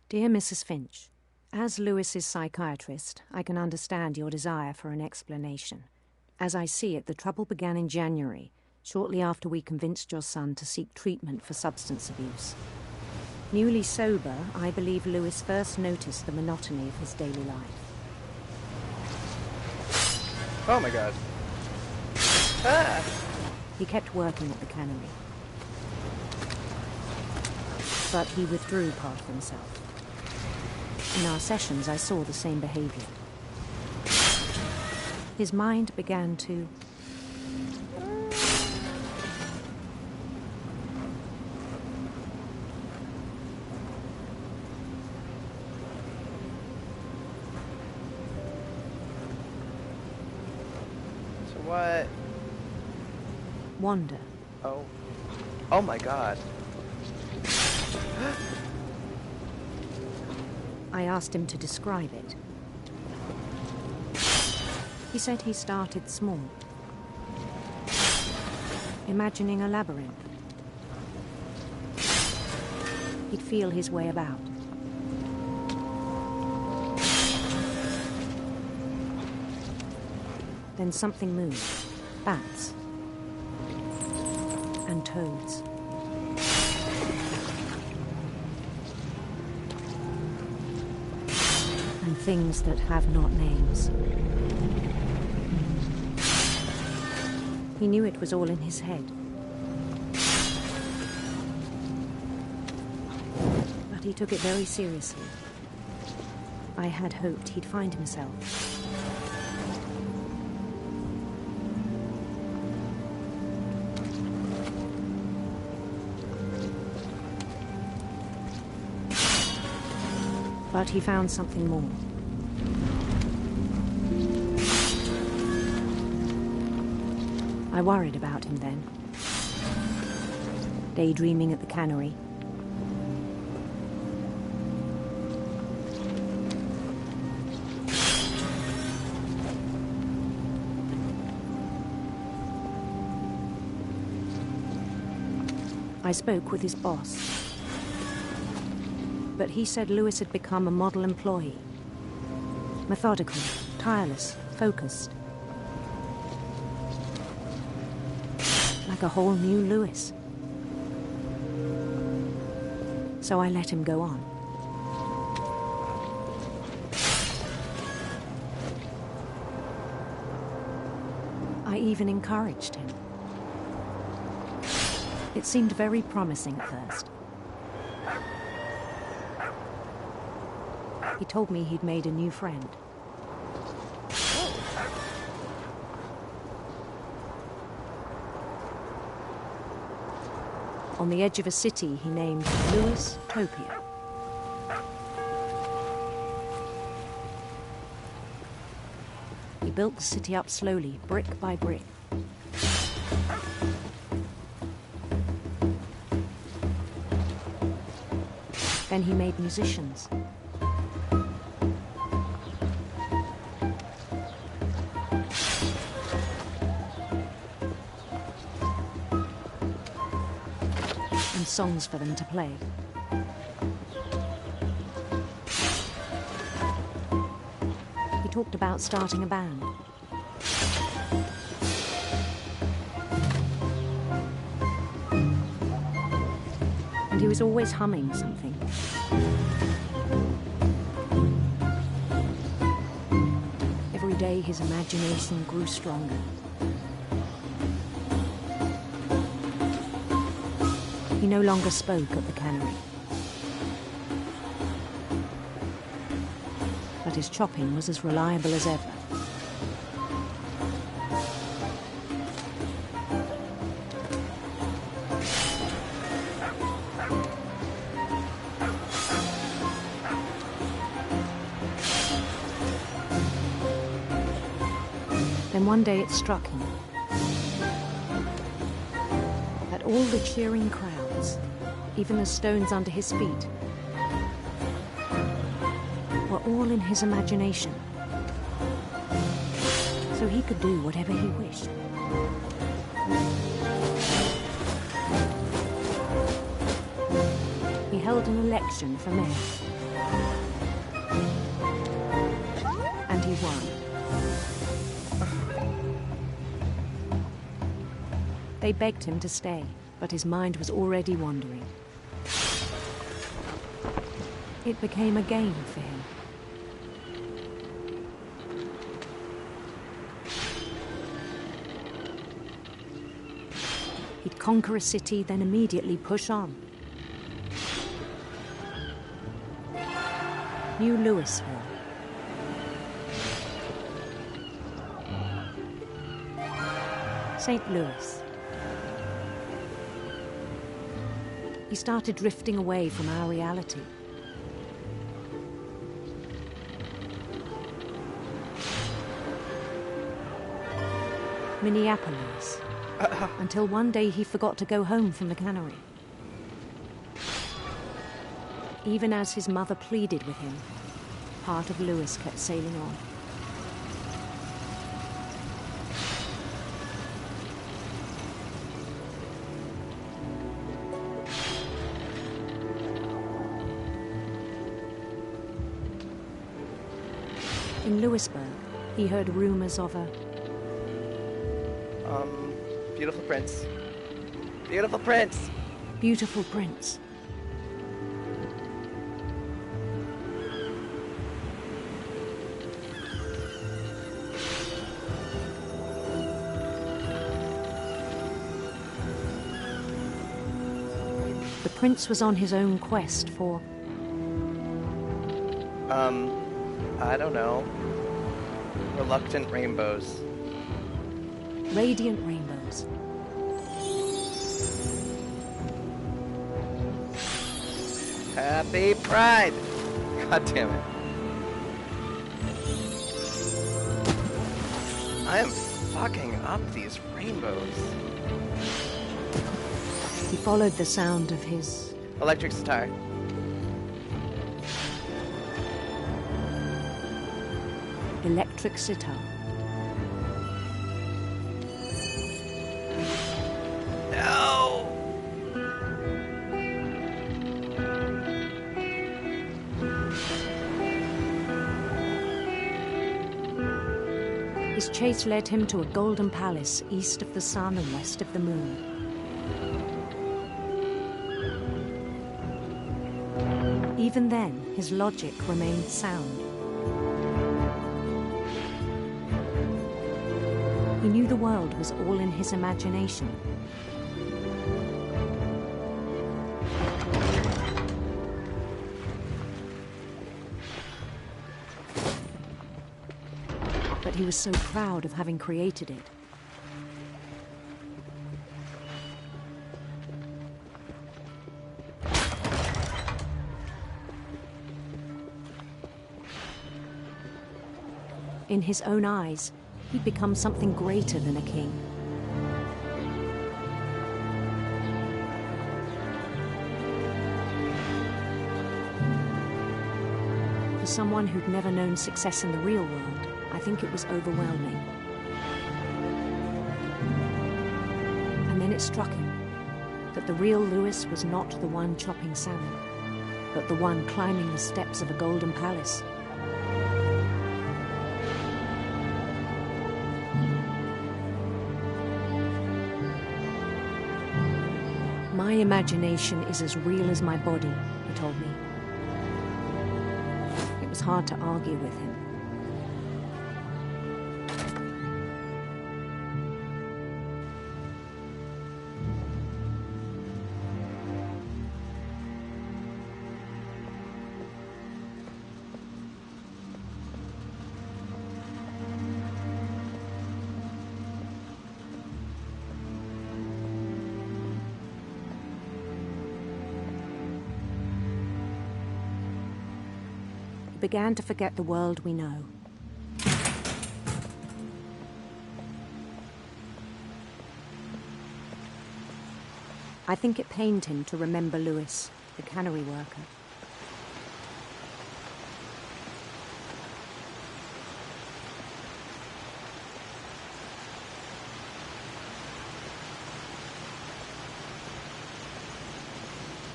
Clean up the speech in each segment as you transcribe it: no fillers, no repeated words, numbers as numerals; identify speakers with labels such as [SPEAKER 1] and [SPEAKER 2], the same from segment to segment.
[SPEAKER 1] Dear Mrs. Finch, as Lewis's psychiatrist, I can understand your desire for an explanation. As I see it, the trouble began in January, shortly after we convinced your son to seek treatment for substance abuse. Newly sober, I believe Lewis first noticed the monotony of his daily life.
[SPEAKER 2] Oh my god. Ah!
[SPEAKER 1] He kept working at the cannery. But he withdrew part of himself. In our sessions, I saw the same behavior. His mind began to...
[SPEAKER 2] So what?
[SPEAKER 1] wander.
[SPEAKER 2] Oh. Oh my god.
[SPEAKER 1] I asked him to describe it. He said he started small, imagining a labyrinth. He'd feel his way about. Then something moved. Bats. And toads. And things that have not names. He knew it was all in his head. But he took it very seriously. I had hoped he'd find himself. But he found something more. I worried about him then. Daydreaming at the cannery. I spoke with his boss. But he said Lewis had become a model employee. Methodical, tireless, focused. Like a whole new Lewis. So I let him go on. I even encouraged him. It seemed very promising at first. He told me he'd made a new friend. On the edge of a city he named Lewis Topia. He built the city up slowly, brick by brick. Then he made musicians. And songs for them to play. He talked about starting a band. And he was always humming something. Every day his imagination grew stronger. He no longer spoke at the cannery. But his chopping was as reliable as ever. Then one day it struck him that all the cheering crowds, even the stones under his feet, were all in his imagination. So he could do whatever he wished. He held an election for mayor. And he won. They begged him to stay, but his mind was already wandering. It became a game for him. He'd conquer a city, then immediately push on. New Louisville. St. Louis. He started drifting away from our reality. Minneapolis. Until one day he forgot to go home from the cannery. Even as his mother pleaded with him, part of Louis kept sailing on. In Louisburg, he heard rumors of a...
[SPEAKER 2] Beautiful prince. Beautiful prince!
[SPEAKER 1] Beautiful prince. The prince was on his own quest for...
[SPEAKER 2] I don't know. Reluctant rainbows.
[SPEAKER 1] Radiant rainbows.
[SPEAKER 2] Happy Pride! God damn it. I am fucking up these rainbows.
[SPEAKER 1] He followed the sound of his...
[SPEAKER 2] Electric sitar.
[SPEAKER 1] electric sitar.
[SPEAKER 2] No!
[SPEAKER 1] His chase led him to a golden palace east of the sun and west of the moon. Even then, his logic remained sound. He knew the world was all in his imagination. But he was so proud of having created it. In his own eyes, he'd become something greater than a king. For someone who'd never known success in the real world, I think it was overwhelming. And then it struck him that the real Louis was not the one chopping salmon, but the one climbing the steps of a golden palace. My imagination is as real as my body, he told me. It was hard to argue with him. Began to forget the world we know. I think it pained him to remember Louis, the cannery worker.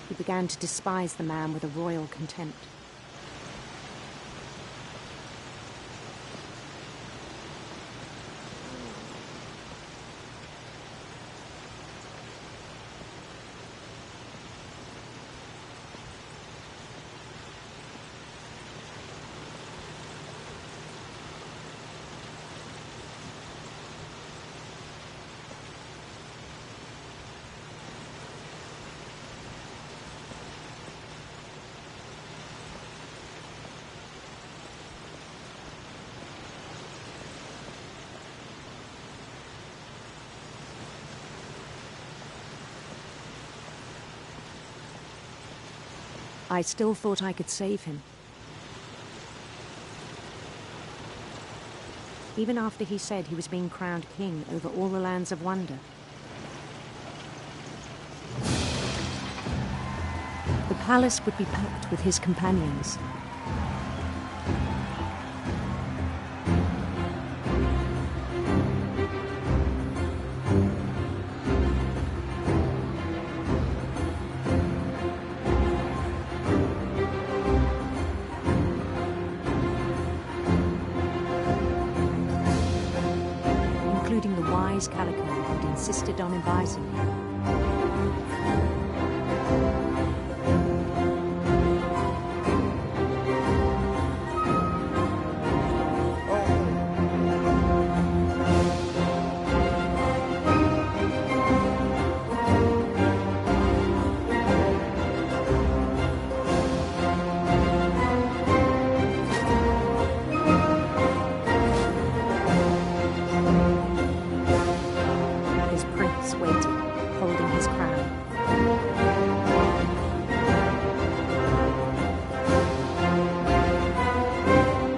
[SPEAKER 1] He began to despise the man with a royal contempt. I still thought I could save him. Even after he said he was being crowned king over all the lands of wonder. The palace would be packed with his companions. Including the wise Calico who'd insisted on advising him.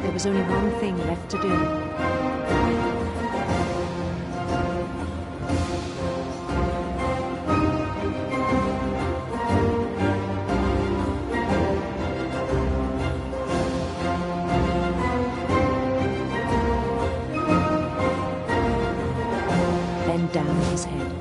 [SPEAKER 1] There was only one thing left to do. Bend down his head.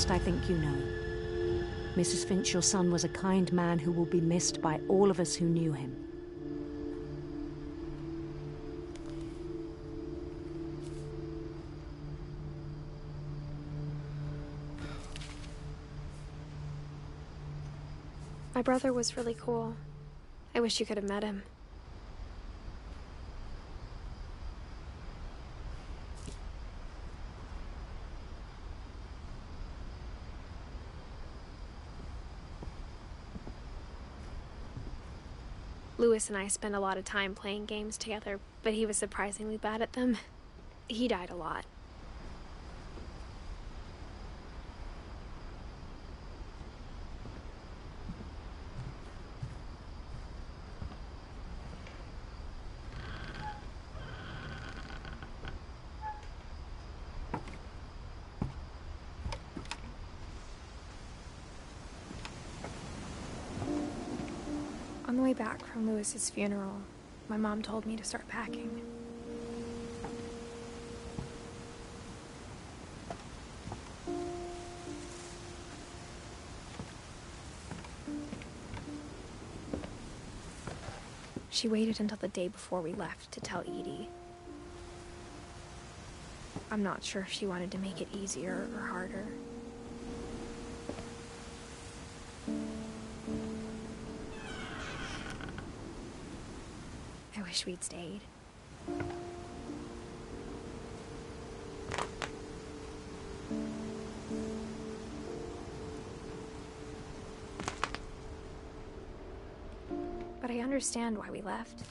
[SPEAKER 1] I think you know. Mrs. Finch, your son was a kind man who will be missed by all of us who knew him.
[SPEAKER 3] My brother was really cool. I wish you could have met him. Lewis and I spent a lot of time playing games together, but he was surprisingly bad at them. He died a lot. On the way back from Lewis's funeral, my mom told me to start packing. She waited until the day before we left to tell Edie. I'm not sure if she wanted to make it easier or harder. I wish we'd stayed. But I understand why we left.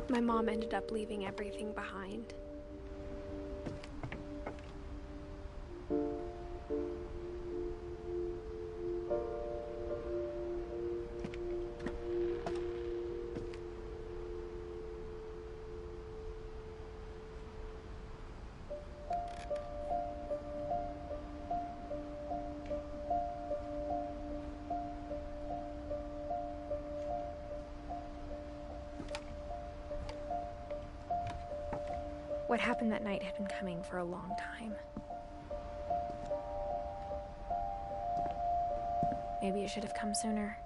[SPEAKER 3] My mom ended up leaving everything behind. What happened that night had been coming for a long time. Maybe you should have come sooner.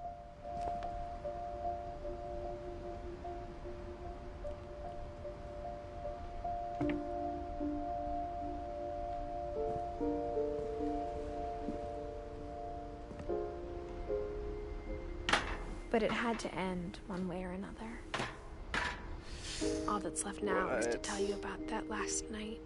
[SPEAKER 3] But it had to end one way or another. All that's left now is to tell you about that last night.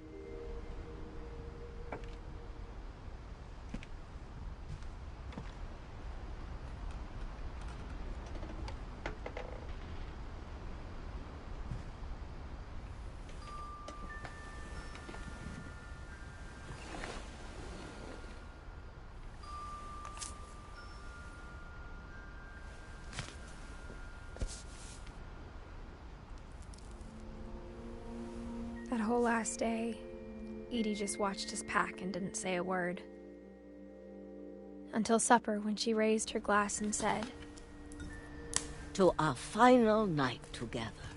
[SPEAKER 3] That whole last day, Edie just watched us pack and didn't say a word. Until supper, when she raised her glass and said,
[SPEAKER 4] "To our final night together,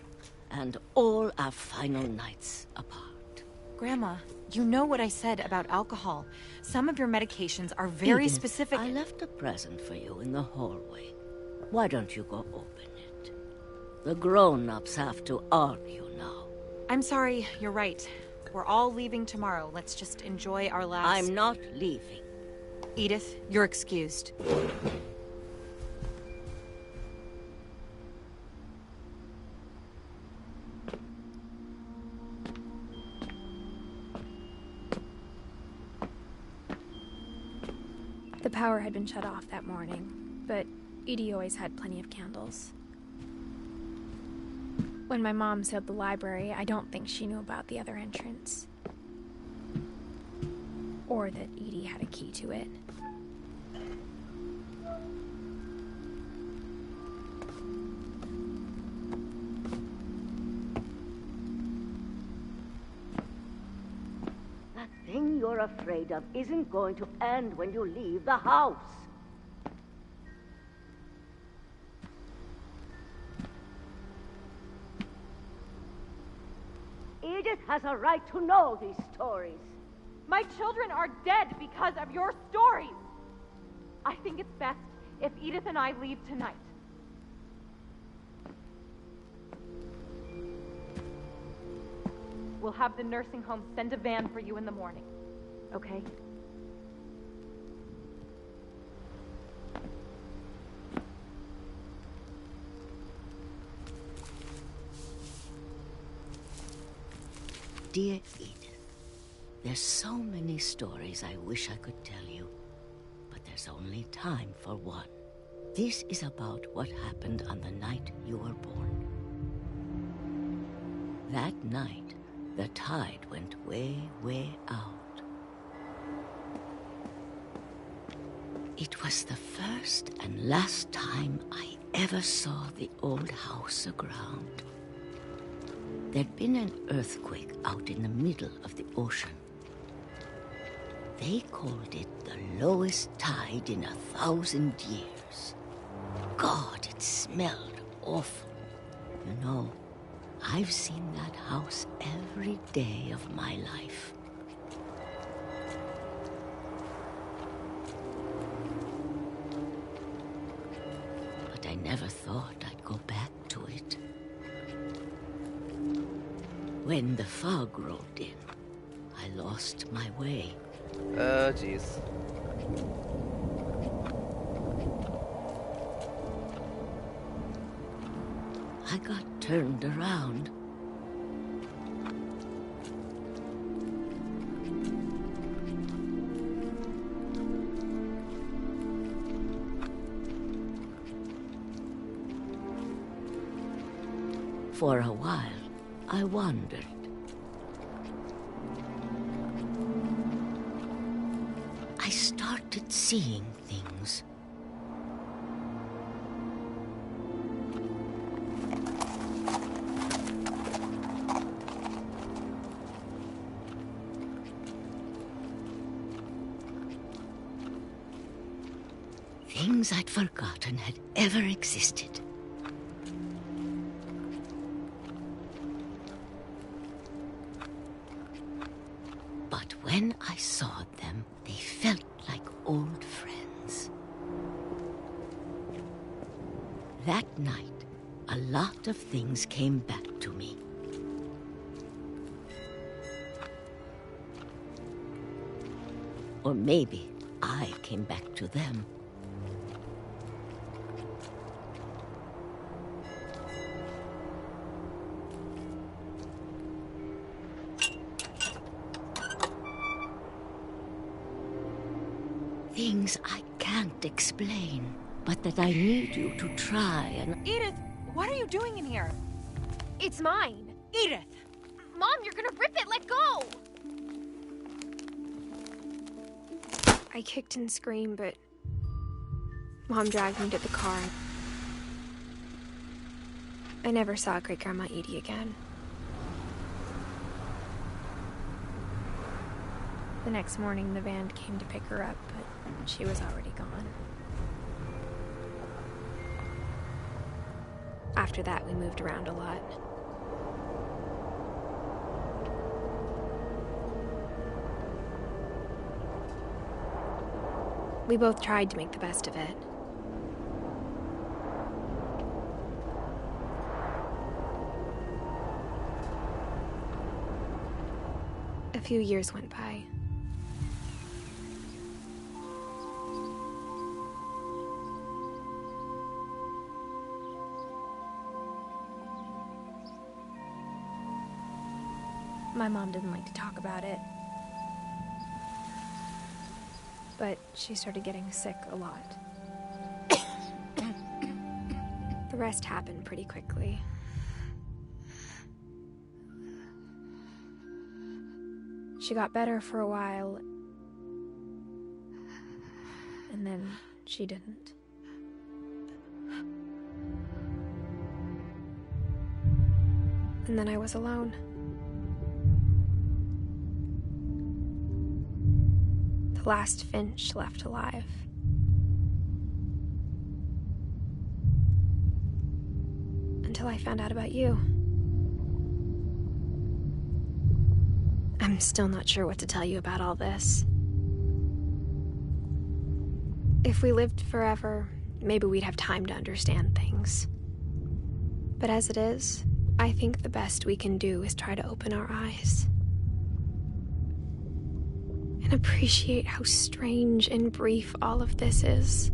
[SPEAKER 4] and all our final nights apart."
[SPEAKER 5] Grandma, you know what I said about alcohol. Some of your medications are very
[SPEAKER 4] Edith,
[SPEAKER 5] specific.
[SPEAKER 4] I left a present for you in the hallway. Why don't you go open it? The grown-ups have to argue now.
[SPEAKER 5] I'm sorry, you're right. We're all leaving tomorrow. Let's just enjoy our last...
[SPEAKER 4] I'm not leaving.
[SPEAKER 5] Edith, you're excused.
[SPEAKER 3] the power had been shut off that morning, but Edie always had plenty of candles. When my mom sealed the library, I don't think she knew about the other entrance. Or that Edie had a key to it.
[SPEAKER 4] That thing you're afraid of isn't going to end when you leave the house. Edith has a right to know these stories.
[SPEAKER 6] My children are dead because of your stories. I think it's best if Edith and I leave tonight. We'll have the nursing home send a van for you in the morning, okay?
[SPEAKER 4] Dear Edith, there's so many stories I wish I could tell you, but there's only time for one. This is about what happened on the night you were born. That night, the tide went way, way out. It was the first and last time I ever saw the old house aground. There'd been an earthquake out in the middle of the ocean. They called it the lowest tide in 1,000 years. God, it smelled awful. You know, I've seen that house every day of my life. But I never thought I'd go back to it. When the fog rolled in, I lost my way.
[SPEAKER 2] Oh, jeez.
[SPEAKER 4] I got turned around. For a while, I wandered. I started seeing things. Things I'd forgotten had ever existed. But when I saw them, they felt like old friends. that night, a lot of things came back to me. Or maybe I came back to them. Things I can't explain, but that I need you to try and...
[SPEAKER 5] Edith, what are you doing in here?
[SPEAKER 3] It's mine.
[SPEAKER 5] Edith!
[SPEAKER 3] Mom, you're gonna rip it. Let go! I kicked and screamed, but Mom dragged me to the car. I never saw Great Grandma Edie again. The next morning, the van came to pick her up, but she was already gone. After that, we moved around a lot. We both tried to make the best of it. A few years went by. My mom didn't like to talk about it. But she started getting sick a lot. The rest happened pretty quickly. She got better for a while, and then she didn't. And then I was alone. The last Finch left alive. Until I found out about you. I'm still not sure what to tell you about all this. If we lived forever, maybe we'd have time to understand things. But as it is, I think the best we can do is try to open our eyes. And appreciate how strange and brief all of this is.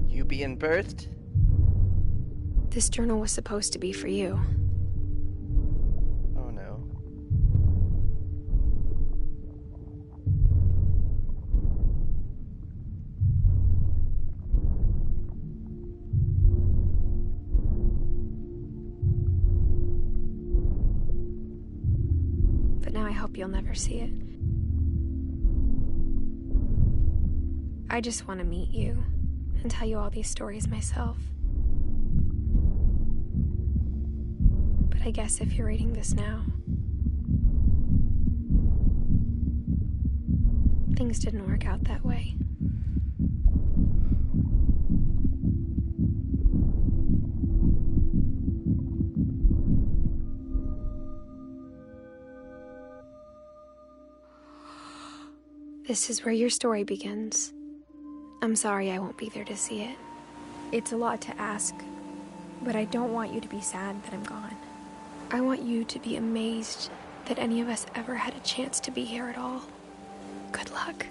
[SPEAKER 2] You being birthed?
[SPEAKER 3] This journal was supposed to be for you.
[SPEAKER 2] Oh no.
[SPEAKER 3] But now I hope you'll never see it. I just want to meet you and tell you all these stories myself. But I guess if you're reading this now, things didn't work out that way. This is where your story begins. I'm sorry I won't be there to see it. It's a lot to ask, but I don't want you to be sad that I'm gone. I want you to be amazed that any of us ever had a chance to be here at all. Good luck.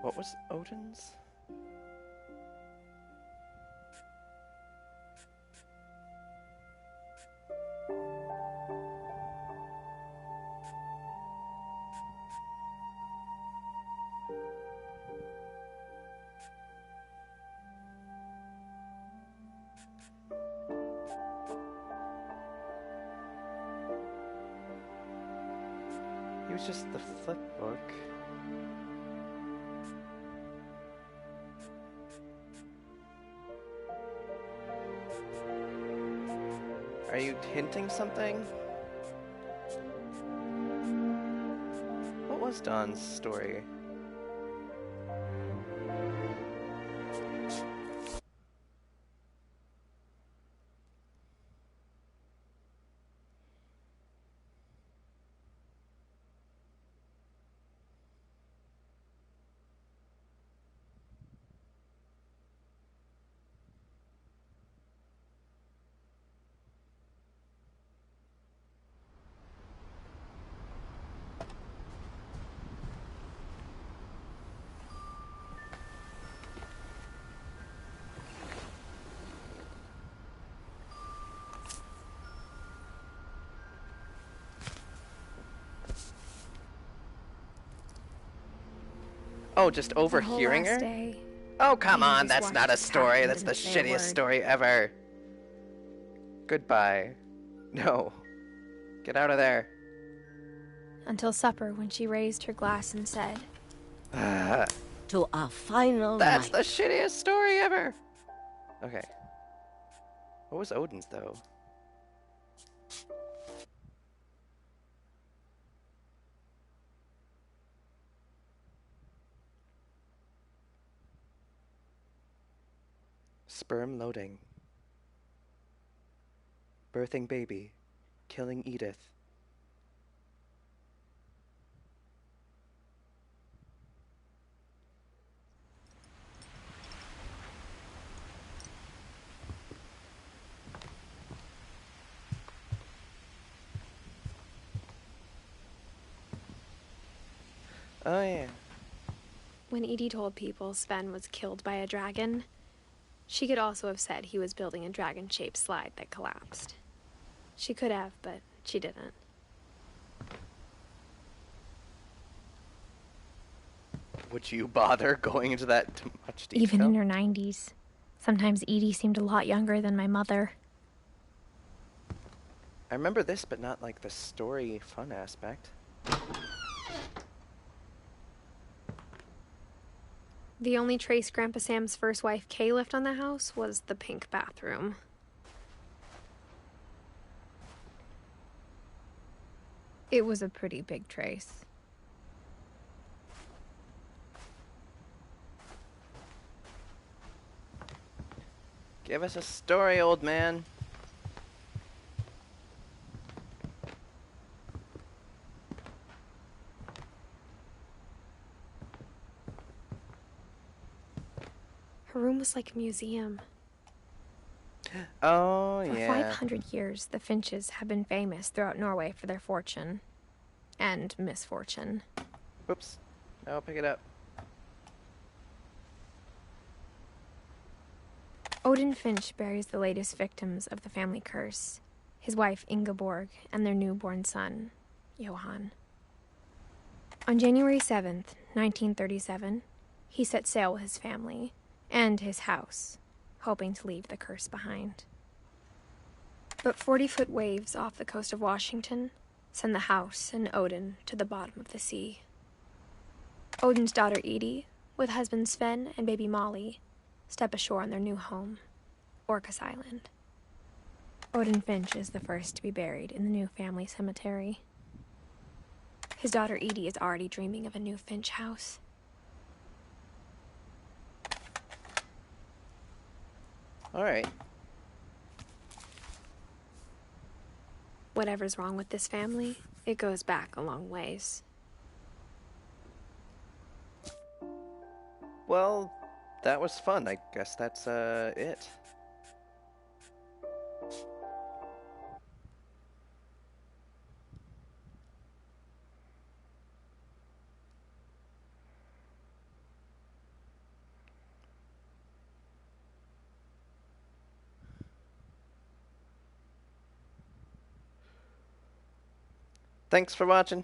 [SPEAKER 2] What was Odin's? He was just the flip book. Are you hinting something? What was Dawn's story? Oh, just overhearing her?
[SPEAKER 3] Day,
[SPEAKER 2] Oh, come on,
[SPEAKER 3] just
[SPEAKER 2] that's not a
[SPEAKER 3] watched us
[SPEAKER 2] story.
[SPEAKER 3] pack
[SPEAKER 2] That's
[SPEAKER 3] and
[SPEAKER 2] the
[SPEAKER 3] didn't say a
[SPEAKER 2] shittiest
[SPEAKER 3] word.
[SPEAKER 2] story ever. Goodbye. No. Get out of there.
[SPEAKER 3] Until supper, when she raised her glass and said,
[SPEAKER 4] To our final
[SPEAKER 2] That's
[SPEAKER 4] night.
[SPEAKER 2] the shittiest story ever. Okay. What was Odin's, though? Sperm loading. Birthing baby. Killing Edith. Oh, yeah.
[SPEAKER 3] When Edie told people Sven was killed by a dragon, she could also have said he was building a dragon-shaped slide that collapsed. She could have, but she didn't.
[SPEAKER 2] Would you bother going into that much detail?
[SPEAKER 3] Even in her 90s. Sometimes Edie seemed a lot younger than my mother.
[SPEAKER 2] I remember this, but not like the story fun aspect.
[SPEAKER 3] The only trace Grandpa Sam's first wife, Kay, left on the house was the pink bathroom. It was a pretty big trace.
[SPEAKER 2] Give us a story, old man.
[SPEAKER 3] Her room was like a museum.
[SPEAKER 2] Oh,
[SPEAKER 3] For
[SPEAKER 2] yeah.
[SPEAKER 3] 500 years, the Finches have been famous throughout Norway for their fortune. And misfortune.
[SPEAKER 2] Whoops. I'll pick it up.
[SPEAKER 3] Odin Finch buries the latest victims of the family curse, his wife Ingeborg and their newborn son, Johann. On January 7th, 1937, he set sail with his family and his house, hoping to leave the curse behind. But 40-foot waves off the coast of Washington send the house and Odin to the bottom of the sea. Odin's daughter Edie, with husband Sven and baby Molly, step ashore on their new home, Orcas Island. Odin Finch is the first to be buried in the new family cemetery. His daughter Edie is already dreaming of a new Finch house.
[SPEAKER 2] All right.
[SPEAKER 3] Whatever's wrong with this family, it goes back a long ways.
[SPEAKER 2] Well, that was fun. I guess that's it. Thanks for watching.